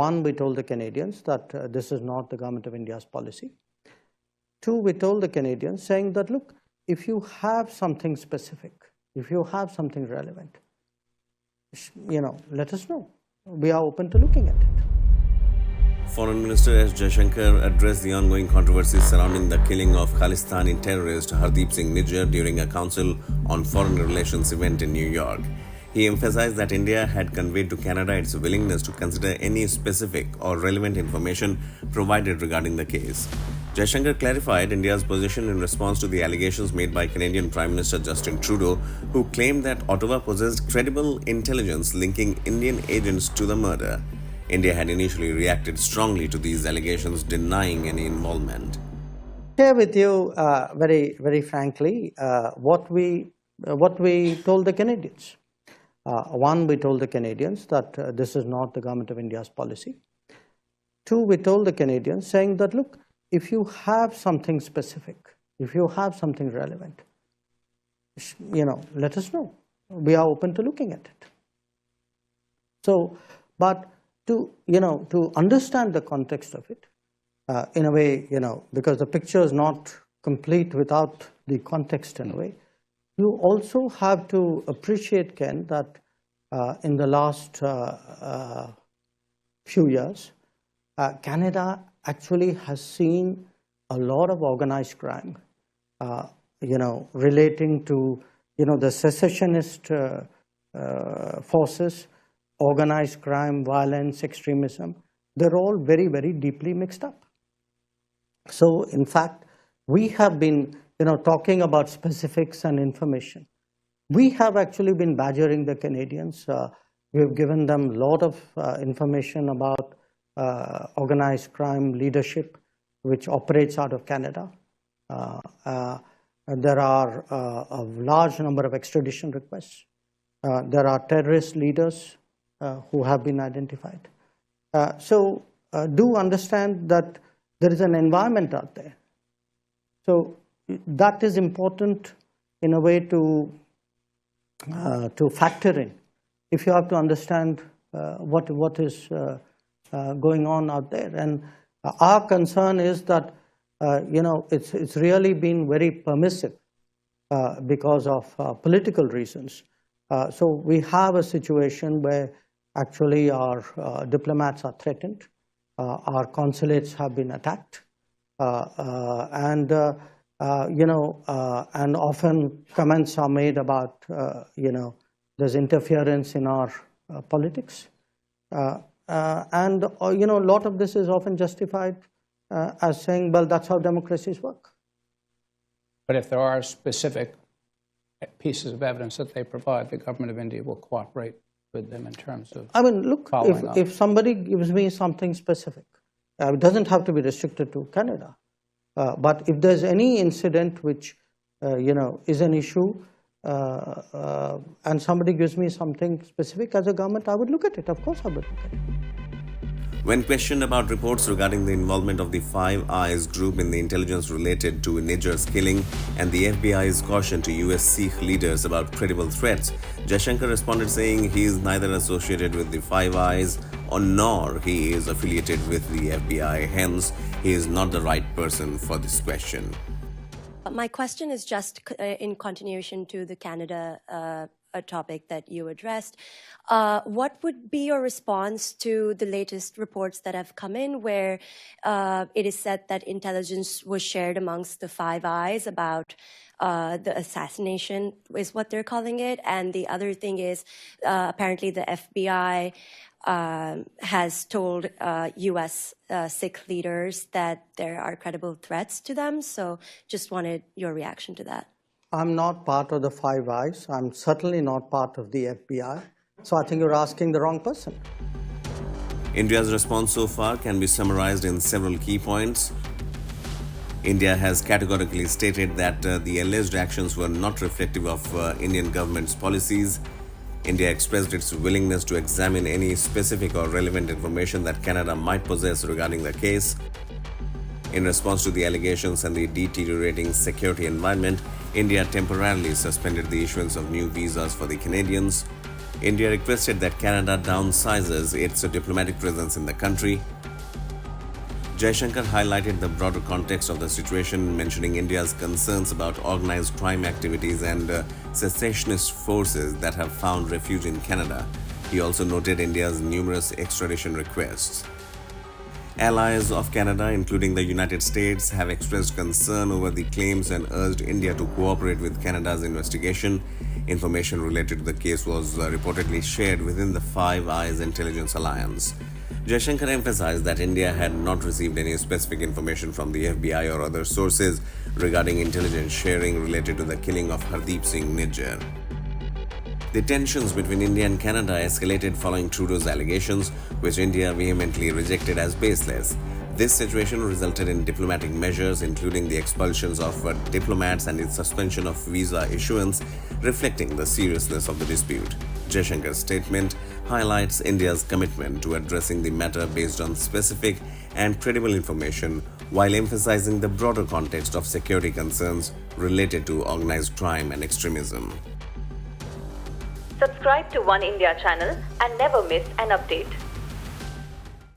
One, we told the Canadians that this is not the government of India's policy. Two, we told the Canadians saying that, look, if you have something specific, if you have something relevant, let us know. We are open to looking at it. Foreign Minister S. Jaishankar addressed the ongoing controversies surrounding the killing of Khalistani terrorist Hardeep Singh Nijjar during a Council on Foreign Relations event in New York. He emphasized that India had conveyed to Canada its willingness to consider any specific or relevant information provided regarding the case. Jaishankar clarified India's position in response to the allegations made by Canadian Prime Minister Justin Trudeau, who claimed that Ottawa possessed credible intelligence linking Indian agents to the murder. India had initially reacted strongly to these allegations, denying any involvement. Share with you very, very frankly what we told the Canadians. One, we told the Canadians that this is not the government of India's policy. Two, we told the Canadians saying that, look, if you have something specific, if you have something relevant, let us know. We are open to looking at it. So, but to understand the context of it, in a way, because the picture is not complete without the context in a way, you also have to appreciate, Ken, that in the last few years, Canada actually has seen a lot of organized crime, relating to, the secessionist forces, organized crime, violence, extremism. They're all very, very deeply mixed up. So, in fact, we have been, talking about specifics and information. We have actually been badgering the Canadians. We have given them a lot of information about organized crime leadership, which operates out of Canada. There are a large number of extradition requests. There are terrorist leaders who have been identified. So do understand that there is an environment out there. So that is important in a way to factor in. If you have to understand what is going on out there. And our concern is that, it's really been very permissive because of political reasons. So we have a situation where actually our diplomats are threatened, our consulates have been attacked, and often comments are made about, there's interference in our politics. And a lot of this is often justified as saying, well, that's how democracies work. But if there are specific pieces of evidence that they provide, the government of India will cooperate with them in terms of look, if somebody gives me something specific, it doesn't have to be restricted to Canada. But if there's any incident which, is an issue, and somebody gives me something specific as a government, I would look at it. Of course I would look at it. When questioned about reports regarding the involvement of the Five Eyes group in the intelligence related to Nijjar's killing and the FBI's caution to US Sikh leaders about credible threats, Jaishankar responded saying he is neither associated with the Five Eyes nor he is affiliated with the FBI. Hence, he is not the right person for this question. My question is just in continuation to the Canada a topic that you addressed. What would be your response to the latest reports that have come in where it is said that intelligence was shared amongst the Five Eyes about the assassination is what they're calling it. And the other thing is apparently the FBI has told US Sikh leaders that there are credible threats to them. So just wanted your reaction to that. I'm not part of the Five Eyes. I'm certainly not part of the FBI. So I think you're asking the wrong person. India's response so far can be summarized in several key points. India has categorically stated that the alleged actions were not reflective of Indian government's policies. India expressed its willingness to examine any specific or relevant information that Canada might possess regarding the case. In response to the allegations and the deteriorating security environment, India temporarily suspended the issuance of new visas for the Canadians. India requested that Canada downsizes its diplomatic presence in the country. Jaishankar highlighted the broader context of the situation, mentioning India's concerns about organized crime activities and secessionist forces that have found refuge in Canada. He also noted India's numerous extradition requests. Allies of Canada, including the United States, have expressed concern over the claims and urged India to cooperate with Canada's investigation. Information related to the case was reportedly shared within the Five Eyes Intelligence Alliance. Jaishankar emphasized that India had not received any specific information from the FBI or other sources regarding intelligence sharing related to the killing of Hardeep Singh Nijjar. The tensions between India and Canada escalated following Trudeau's allegations, which India vehemently rejected as baseless. This situation resulted in diplomatic measures, including the expulsions of diplomats and its suspension of visa issuance, reflecting the seriousness of the dispute. Jaishankar's statement highlights India's commitment to addressing the matter based on specific and credible information, while emphasizing the broader context of security concerns related to organized crime and extremism. Subscribe to One India channel and never miss an update.